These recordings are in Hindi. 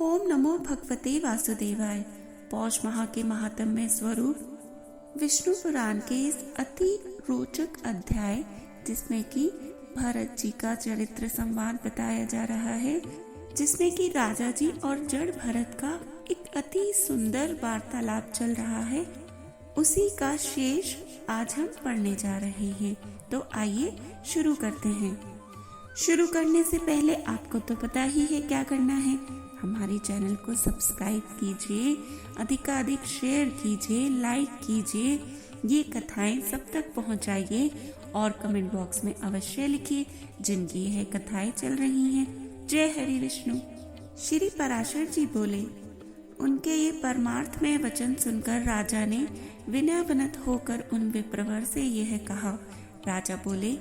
ओम नमो भगवते वासुदेवाय। पौष माह के महात्म्य स्वरूप विष्णु पुराण के इस अति रोचक अध्याय जिसमें कि भरत जी का चरित्र संवाद बताया जा रहा है, जिसमें कि राजा जी और जड़ भरत का एक अति सुंदर वार्तालाप चल रहा है, उसी का शेष आज हम पढ़ने जा रहे हैं। तो आइए शुरू करते हैं। शुरू करने से पहले आपको तो पता ही है क्या करना है। हमारे चैनल को सब्सक्राइब कीजिए, अधिकाधिक शेयर कीजिए, लाइक कीजिए, ये कथाएं सब तक पहुंचाइए और कमेंट बॉक्स में अवश्य लिखिए जिनकी यह कथाएं चल रही हैं। जय हरि विष्णु। श्री पराशर जी बोले, उनके ये परमार्थ में वचन सुनकर राजा ने विनयवनत होकर उन विप्रवर से यह कहा। राजा बोले,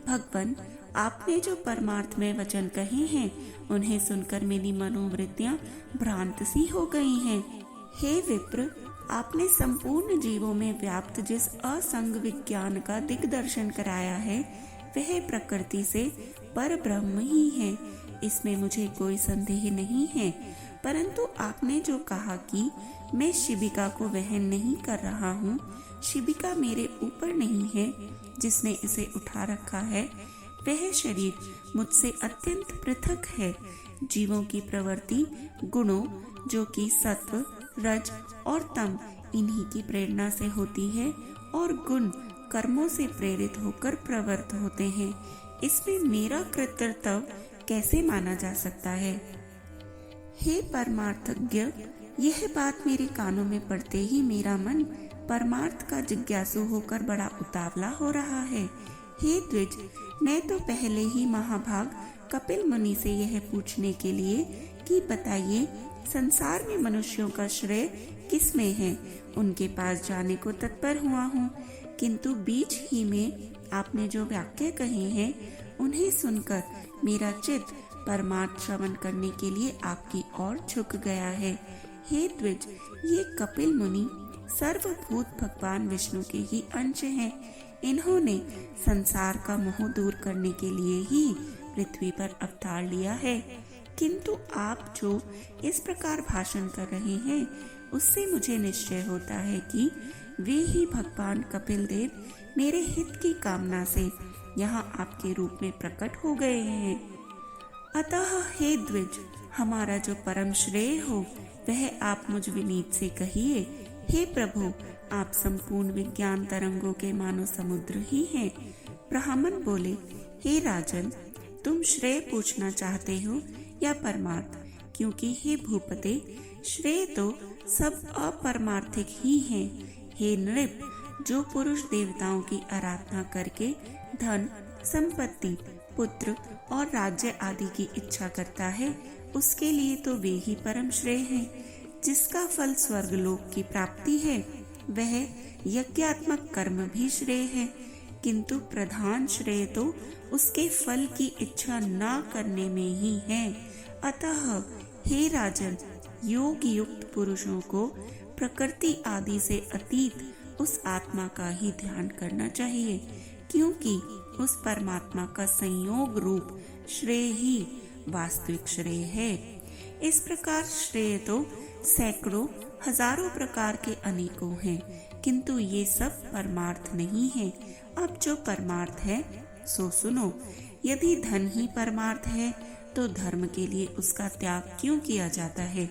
भगवन, आपने जो परमार्थ में वचन कहे हैं उन्हें सुनकर मेरी मनोवृत्तियां भ्रांत सी हो गई हैं। हे विप्र, आपने संपूर्ण जीवों में व्याप्त जिस असंग विज्ञान का दिग्दर्शन कराया है वह प्रकृति से पर ब्रह्म ही है, इसमें मुझे कोई संदेह नहीं है। परंतु आपने जो कहा कि मैं शिबिका को वहन नहीं कर रहा हूँ, शिबिका मेरे ऊपर नहीं है, जिसने इसे उठा रखा है वह शरीर मुझसे अत्यंत पृथक है। जीवों की प्रवृत्ति गुणों जो कि सत्व, रज और तम इन्हीं की प्रेरणा से होती है और गुण कर्मों से प्रेरित होकर प्रवृत्त होते हैं। इसमें मेरा कर्तृत्व कैसे माना जा सकता है? हे परमार्थज्ञ, यह बात मेरे कानों में पड़ते ही मेरा मन परमार्थ का जिज्ञासु होकर बड़ा उतावला हो रहा है। हे द्विज, मैं तो पहले ही महाभाग कपिल मुनि से यह पूछने के लिए कि बताइए संसार में मनुष्यों का श्रेय किस में है, उनके पास जाने को तत्पर हुआ हूँ, किंतु बीच ही में आपने जो वाक्य कहे हैं उन्हें सुनकर मेरा चित्त परमार्थ श्रवण करने के लिए आपकी ओर झुक गया है। हे द्विज, ये कपिल मुनि सर्वभूत भगवान विष्णु के ही अंश हैं। इन्होंने संसार का मोह दूर करने के लिए ही पृथ्वी पर अवतार लिया है, किंतु आप जो इस प्रकार भाषण कर रहे हैं उससे मुझे निश्चय होता है कि वे ही भगवान कपिल देव मेरे हित की कामना से यहाँ आपके रूप में प्रकट हो गए हैं। अतः हे द्विज, हमारा जो परम श्रेय हो वह आप मुझ विनीत से कहिए। हे प्रभु, आप संपूर्ण विज्ञान तरंगों के मानो समुद्र ही हैं। ब्राह्मण बोले, हे राजन, तुम श्रेय पूछना चाहते हो या परमार्थ? क्योंकि हे भूपते, श्रेय तो सब अपरमार्थिक ही हैं। हे नृप, जो पुरुष देवताओं की आराधना करके धन, संपत्ति, पुत्र और राज्य आदि की इच्छा करता है, उसके लिए तो वे ही परम श्रेय हैं। जिसका फल स्वर्गलोक की प्राप्ति है वह यज्ञात्मक कर्म भी श्रेय है, किंतु प्रधान श्रेय तो उसके फल की इच्छा न करने में ही है। अतः हे राजन, योग युक्त पुरुषों को प्रकृति आदि से अतीत उस आत्मा का ही ध्यान करना चाहिए, क्योंकि उस परमात्मा का संयोग रूप श्रेय ही वास्तविक श्रेय है। इस प्रकार श्रेय तो सैकड़ों हजारों प्रकार के अनेकों हैं, किंतु ये सब परमार्थ नहीं है। अब जो परमार्थ है सो सुनो। यदि धन ही परमार्थ है तो धर्म के लिए उसका त्याग क्यों किया जाता है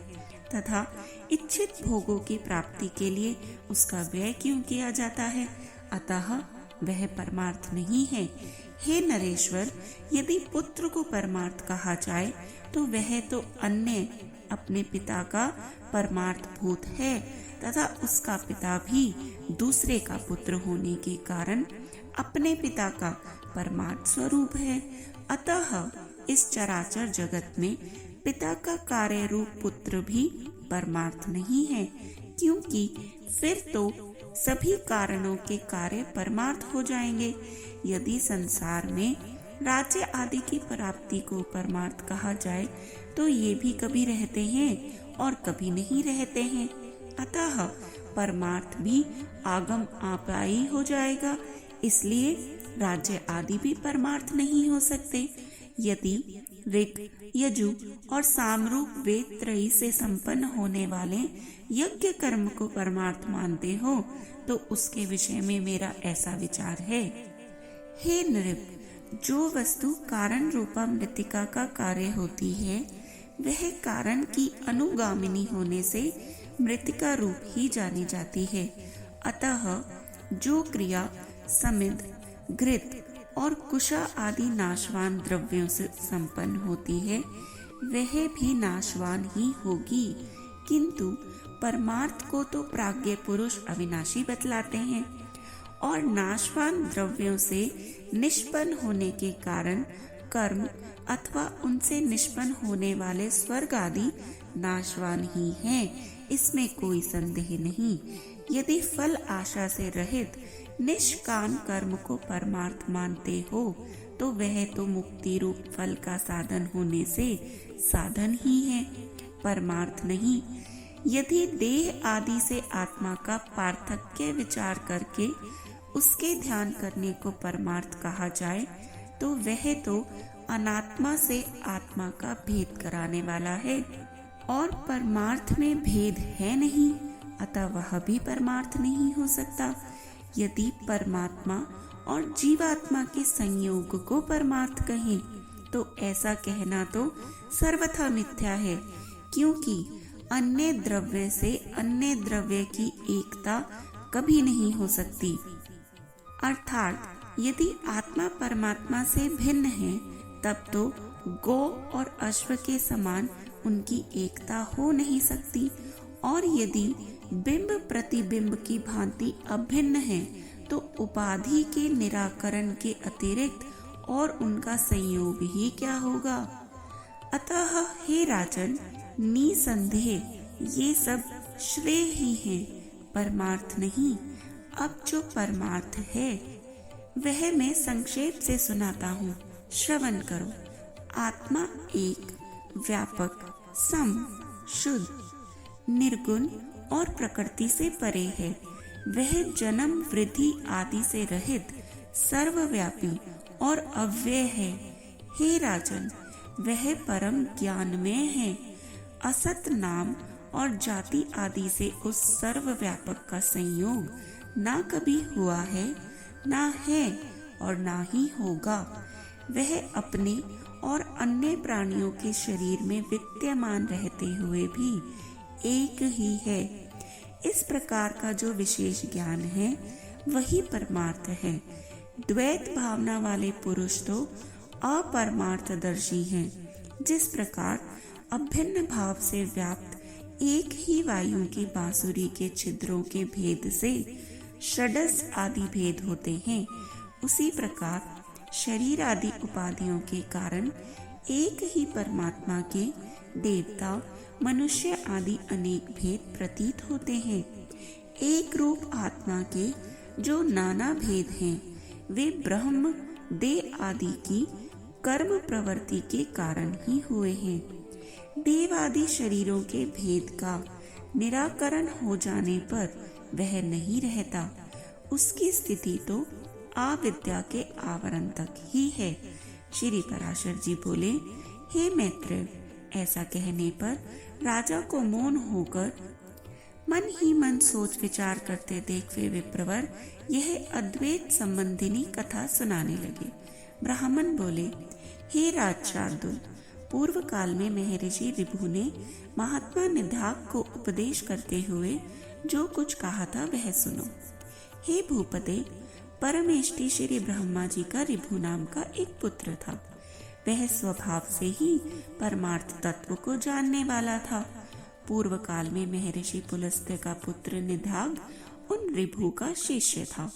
तथा इच्छित भोगों की प्राप्ति के लिए उसका व्यय क्यों किया जाता है? अतः वह परमार्थ नहीं है। हे नरेश्वर, यदि पुत्र को परमार्थ कहा जाए तो वह तो अन्य अपने पिता का परमार्थ भूत है तथा उसका पिता भी दूसरे का पुत्र होने के कारण अपने पिता का परमार्थ स्वरूप है। अतः इस चराचर जगत में पिता का कार्य रूप पुत्र भी परमार्थ नहीं है, क्योंकि फिर तो सभी कारणों के कार्य परमार्थ हो जाएंगे। यदि संसार में राज्य आदि की प्राप्ति को परमार्थ कहा जाए तो ये भी कभी रहते हैं और कभी नहीं रहते हैं। अतः परमार्थ भी आगम आपाई हो जाएगा, इसलिए राज्य आदि भी परमार्थ नहीं हो सकते। यदि ऋग, यजु और सामरूप वेद त्रयी से संपन्न होने वाले यज्ञ कर्म को परमार्थ मानते हो तो उसके विषय में मेरा ऐसा विचार है। हे नृप, जो वस्तु कारण रूपा मृत्तिका का कार्य होती है वह कारण की अनुगामिनी होने से मृत्तिका रूप ही जानी जाती है। अतः जो क्रिया समिध, घृत और कुशा आदि नाशवान द्रव्यों से संपन्न होती है वह भी नाशवान ही होगी, किंतु परमार्थ को तो प्राज्ञ पुरुष अविनाशी बतलाते हैं और नाशवान द्रव्यों से निष्पन्न होने के कारण कर्म अथवा उनसे निष्पन्न होने वाले स्वर्ग आदि नाशवान ही हैं, इसमें कोई संदेह नहीं। यदि फल आशा से रहित निष्काम कर्म को परमार्थ मानते हो तो वह तो मुक्ति रूप फल का साधन होने से साधन ही है, परमार्थ नहीं। यदि देह आदि से आत्मा का पार्थक्य विचार करके उसके ध्यान करने को परमार्थ कहा जाए तो वह तो अनात्मा से आत्मा का भेद कराने वाला है और परमार्थ में भेद है नहीं, अतः वह भी परमार्थ नहीं हो सकता। यदि परमात्मा और जीवात्मा के संयोग को परमार्थ कहें तो ऐसा कहना तो सर्वथा मिथ्या है, क्योंकि अन्य द्रव्य से अन्य द्रव्य की एकता कभी नहीं हो सकती। अर्थात यदि आत्मा परमात्मा से भिन्न है तब तो गौ और अश्व के समान उनकी एकता हो नहीं सकती, और यदि बिंब प्रतिबिंब की भांति अभिन्न है तो उपाधि के निराकरण के अतिरिक्त और उनका संयोग ही क्या होगा। अतः हे राजन, निसंदेह ये सब श्रेय ही हैं, परमार्थ नहीं। अब जो परमार्थ है वह मैं संक्षेप से सुनाता हूँ, श्रवण करो। आत्मा एक, व्यापक, सम, शुद्ध, निर्गुण और प्रकृति से परे है। वह जन्म वृद्धि आदि से रहित, सर्वव्यापी और अव्यय है। हे राजन, वह परम ज्ञान में है। असत नाम और जाति आदि से उस सर्वव्यापक का संयोग ना कभी हुआ है, ना है और ना ही होगा। वह अपने और अन्य प्राणियों के शरीर में विद्यमान रहते हुए भी एक ही है। इस प्रकार का जो विशेष ज्ञान है वही परमार्थ है। द्वैत भावना वाले पुरुष तो अपरमार्थदर्शी हैं। जिस प्रकार अभिन्न भाव से व्याप्त एक ही वायु की बांसुरी के छिद्रों के भेद से षडस आदि भेद होते हैं, उसी प्रकार शरीर आदि उपाधियों के कारण एक ही परमात्मा के देवता, मनुष्य आदि अनेक भेद प्रतीत होते हैं। एक रूप आत्मा के जो नाना भेद हैं वे ब्रह्म देह आदि की कर्म प्रवृत्ति के कारण ही हुए हैं। देव आदि शरीरों के भेद का निराकरण हो जाने पर वह नहीं रहता, उसकी स्थिति तो अविद्या के आवरण तक ही है। श्री पराशर जी बोले, हे मैत्र, ऐसा कहने पर राजा को मौन होकर मन ही मन सोच विचार करते देख वे विप्रवर यह अद्वैत संबंधिनी कथा सुनाने लगे। ब्राह्मण बोले, हे राजशार्दुल, पूर्व काल में महर्षि ऋभु ने महात्मा निधाग को उपदेश करते हुए जो कुछ कहा था वह सुनो। हे भूपते, परमेष्टि श्री ब्रह्मा जी का ऋभु नाम का एक पुत्र था। वह स्वभाव से ही परमार्थ तत्व को जानने वाला था। पूर्व काल में महर्षि पुलस्त्य का पुत्र निधाग उन ऋभु का शिष्य था।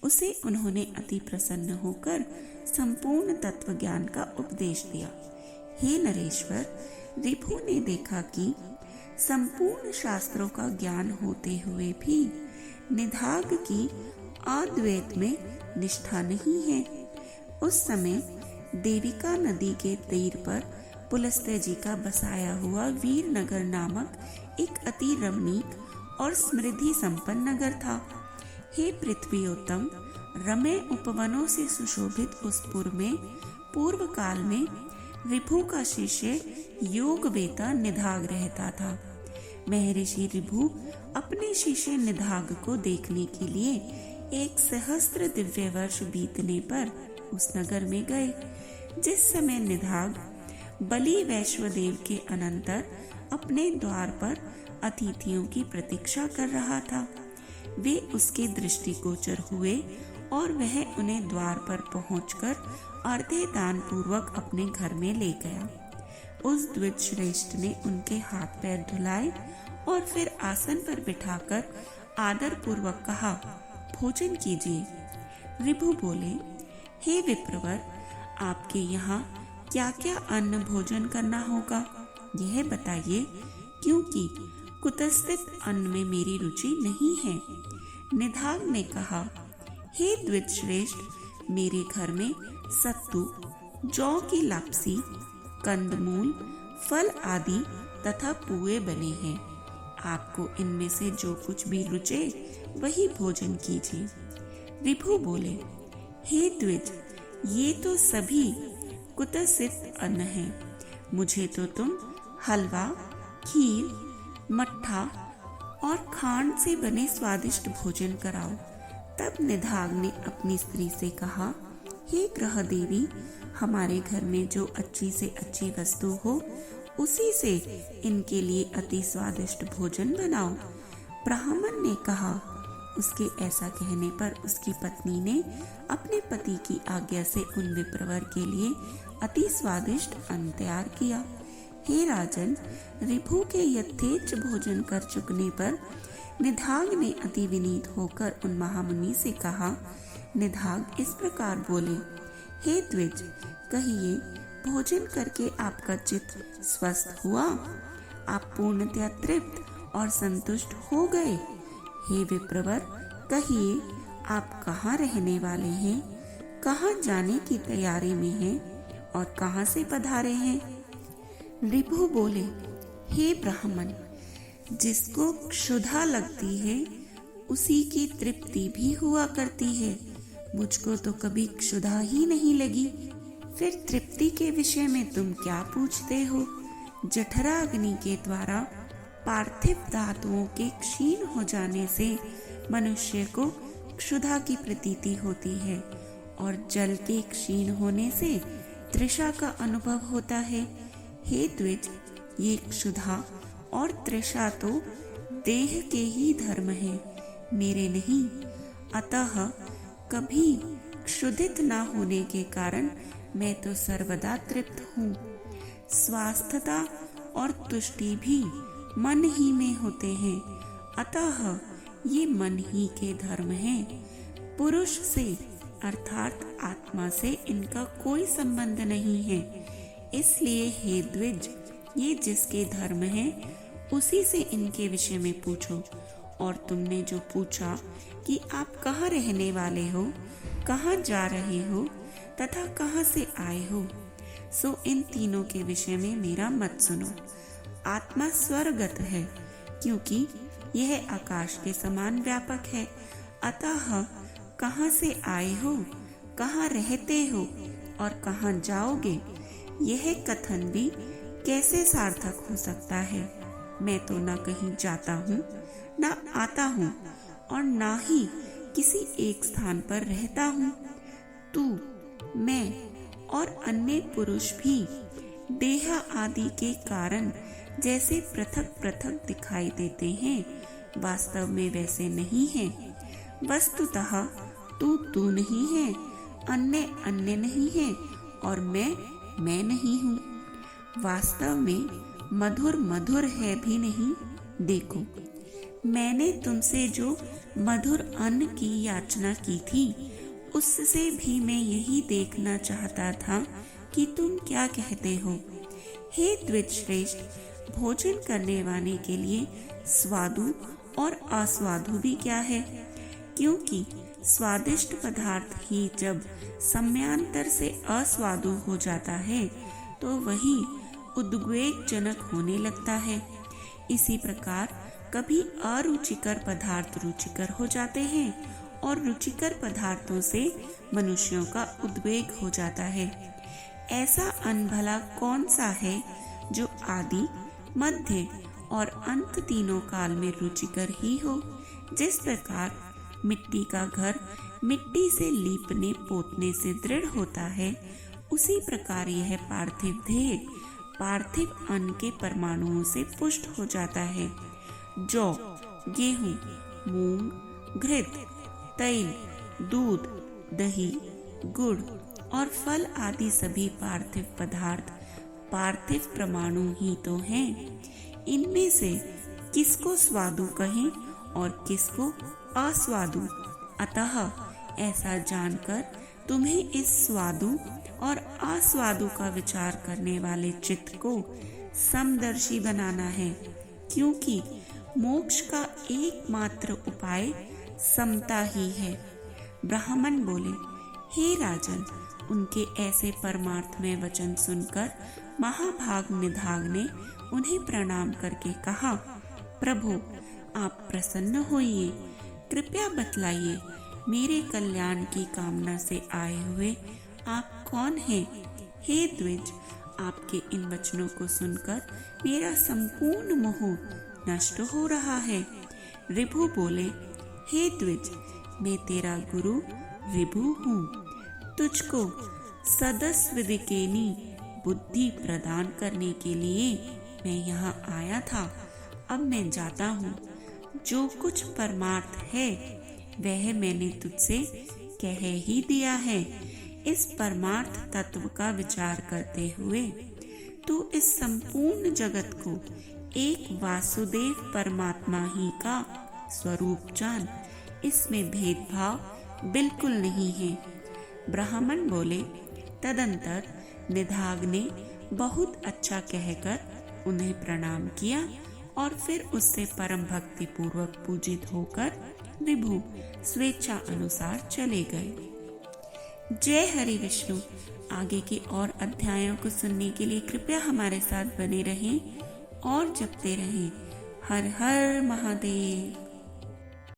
उसे उन्होंने अति प्रसन्न होकर संपूर्ण तत्व ज्ञान का उपदेश दिया। हे नरेश्वर, ऋभु ने देखा कि संपूर्ण शास्त्रों का ज्ञान होते हुए भी निधाग की अद्वैत में निष्ठा नहीं है। उस समय देविका नदी के तीर पर पुलस्त्य जी का बसाया हुआ वीरनगर नामक एक अति रमणीक और समृद्धि संपन्न नगर था। हे पृथ्वीओत्तम, रम्य उपवनों से सुशोभित उस पुर में पूर्व काल में ऋभु का शिष्य योगवेता निधाग रहता था। महर्षि ऋभु अपने शिष्य निधाग को देखने के लिए 1 सहस्त्र दिव्य वर्ष बीतने पर उस नगर में गए। जिस समय निधाग बलि वैश्वदेव के अनंतर अपने द्वार पर अतिथियों की प्रतीक्षा कर रहा था, वे उसके दृष्टिगोचर हुए और वह उन्हें द्वार पर पहुंचकर अर्धे दान पूर्वक अपने घर में ले गया। उस द्विज श्रेष्ठ ने उनके हाथ पैर धुलाए और फिर आसन पर बिठाकर आदर पूर्वक कहा, भोजन कीजिए। ऋभु बोले, हे विप्रवर, आपके यहाँ क्या क्या अन्न भोजन करना होगा यह बताइए, क्योंकि कुतस्थित अन्न में मेरी रुचि नहीं है। निधाग ने कहा, हे द्विज श्रेष्ठ, मेरे घर में सत्तू, जौ की लापसी, कंदमूल, फल आदि तथा पुए बने हैं। आपको इनमें से जो कुछ भी रुचे वही भोजन कीजिए। ऋभु बोले, हे द्विज, ये तो सभी कुत्सित अन्न हैं। मुझे तो तुम हलवा, खीर, मट्ठा और खांड से बने स्वादिष्ट भोजन कराओ। तब निधाग ने अपनी स्त्री से कहा, हे ग्रह देवी, हमारे घर में जो अच्छी से अच्छी वस्तु हो उसी से इनके लिए अति स्वादिष्ट भोजन बनाओ। ब्राह्मण ने कहा। उसके ऐसा कहने पर उसकी पत्नी ने अपने पति की आज्ञा से उन विप्रवर के लिए अति स्वादिष्ट अन्न तैयार किया। हे राजन, ऋभु के यथेच्छ भोजन कर चुकने पर निधाग ने अति विनीत होकर उन महामुनि से कहा। निधाग इस प्रकार बोले, हे द्विज, कहिए, भोजन करके आपका चित्त स्वस्थ हुआ? आप पूर्णतया तृप्त और संतुष्ट हो गए? हे विप्रवर, कहिए, आप कहाँ रहने वाले हैं, कहाँ जाने की तैयारी में हैं और कहाँ से पधारे हैं? ऋभु बोले, हे ब्राह्मण, जिसको क्षुधा लगती है उसी की तृप्ति भी हुआ करती है। मुझको तो कभी क्षुधा ही नहीं लगी, फिर तृप्ति के विषय में तुम क्या पूछते हो? जठरा अग्नि के द्वारा पार्थिव धातुओं के क्षीण हो जाने से मनुष्य को क्षुधा की प्रतीति होती है और जल के क्षीण होने से तृषा का अनुभव होता है। हे द्विज, ये क्षुधा और तृषा तो देह के ही धर्म है, मेरे नहीं। अतः कभी क्षुधित न होने के कारण मैं तो सर्वदा तृप्त हूँ। स्वास्थ्यता और तुष्टि भी मन ही में होते हैं, अतः ये मन ही के धर्म हैं। पुरुष से अर्थात आत्मा से इनका कोई संबंध नहीं है। इसलिए हे द्विज, ये जिसके धर्म है उसी से इनके विषय में पूछो। और तुमने जो पूछा कि आप कहाँ रहने वाले हो, कहाँ जा रहे हो तथा कहाँ से आए हो, सो इन तीनों के विषय में मेरा मत सुनो। आत्मा स्वरगत है, क्योंकि यह आकाश के समान व्यापक है। अतः कहाँ से आए हो, कहाँ रहते हो और कहाँ जाओगे, यह कथन भी कैसे सार्थक हो सकता है? मैं तो न कहीं जाता हूँ, न आता हूँ और न ही किसी एक स्थान पर रहता हूँ। तू, मैं और अन्य पुरुष भी देह आदि के कारण जैसे पृथक पृथक दिखाई देते हैं, वास्तव में वैसे नहीं है। वस्तुतः तू नहीं है, अन्य अन्य नहीं है और मैं नहीं हूँ। वास्तव में मधुर मधुर है भी नहीं। देखो, मैंने तुमसे जो मधुर अन्न की याचना की थी, उससे भी मैं यही देखना चाहता था कि तुम क्या कहते हो। हे द्विज श्रेष्ठ, भोजन करने वाले के लिए स्वादु और अस्वादु भी क्या है? क्योंकि स्वादिष्ट पदार्थ ही जब समयांतर से अस्वादु हो जाता है तो वही उद्वेगजनक होने लगता है। इसी प्रकार कभी अरुचिकर पदार्थ रुचिकर हो जाते हैं और रुचिकर पदार्थों से मनुष्यों का उद्वेग हो जाता है। ऐसा अन्न भला कौन सा है जो आदि, मध्य और अंत तीनों काल में रुचिकर ही हो। जिस प्रकार मिट्टी का घर मिट्टी से लीपने पोतने से दृढ़ होता है, उसी प्रकार यह पार्थिव देह पार्थिव अन्न के परमाणुओं से पुष्ट हो जाता है। जौ, गेहूं, मूंग, घृत, तैल, दूध, दही, गुड़ और फल आदि सभी पार्थिव पदार्थ पार्थिव परमाणु ही तो हैं। इनमें से किसको स्वादु कहें और किसको अस्वादु। अतः ऐसा जानकर तुम्हें इस स्वादु और अस्वादु का विचार करने वाले चित्त को समदर्शी बनाना है, क्योंकि मोक्ष का एकमात्र उपाय समता ही है। ब्राह्मण बोले, हे राजन, उनके ऐसे परमार्थमय वचन सुनकर महाभाग निधाग ने उन्हें प्रणाम करके कहा, प्रभु आप प्रसन्न होइए, कृपया बतलाइए मेरे कल्याण की कामना से आए हुए आप कौन हैं? हे द्विज, आपके इन वचनों को सुनकर मेरा संपूर्ण मोह नष्ट हो रहा है। ऋभु बोले, हे द्विज, मैं तेरा गुरु ऋभु हूँ। तुझको सदस्विदिकेनी बुद्धि प्रदान करने के लिए मैं यहाँ आया था। अब मैं जाता हूँ। जो कुछ परमार्थ है वह मैंने तुझसे कह ही दिया है। इस परमार्थ तत्व का विचार करते हुए तू इस संपूर्ण जगत को एक वासुदेव परमात्मा ही का स्वरूप जान। इसमें भेदभाव बिल्कुल नहीं है। ब्राह्मण बोले, तदंतर निधाग ने बहुत अच्छा कहकर उन्हें प्रणाम किया और फिर उससे परम भक्ति पूर्वक पूजित होकर विभु स्वेच्छा अनुसार चले गए। जय हरि विष्णु। आगे के और अध्यायों को सुनने के लिए कृपया हमारे साथ बने रहें और जपते रहें। हर हर महादेव।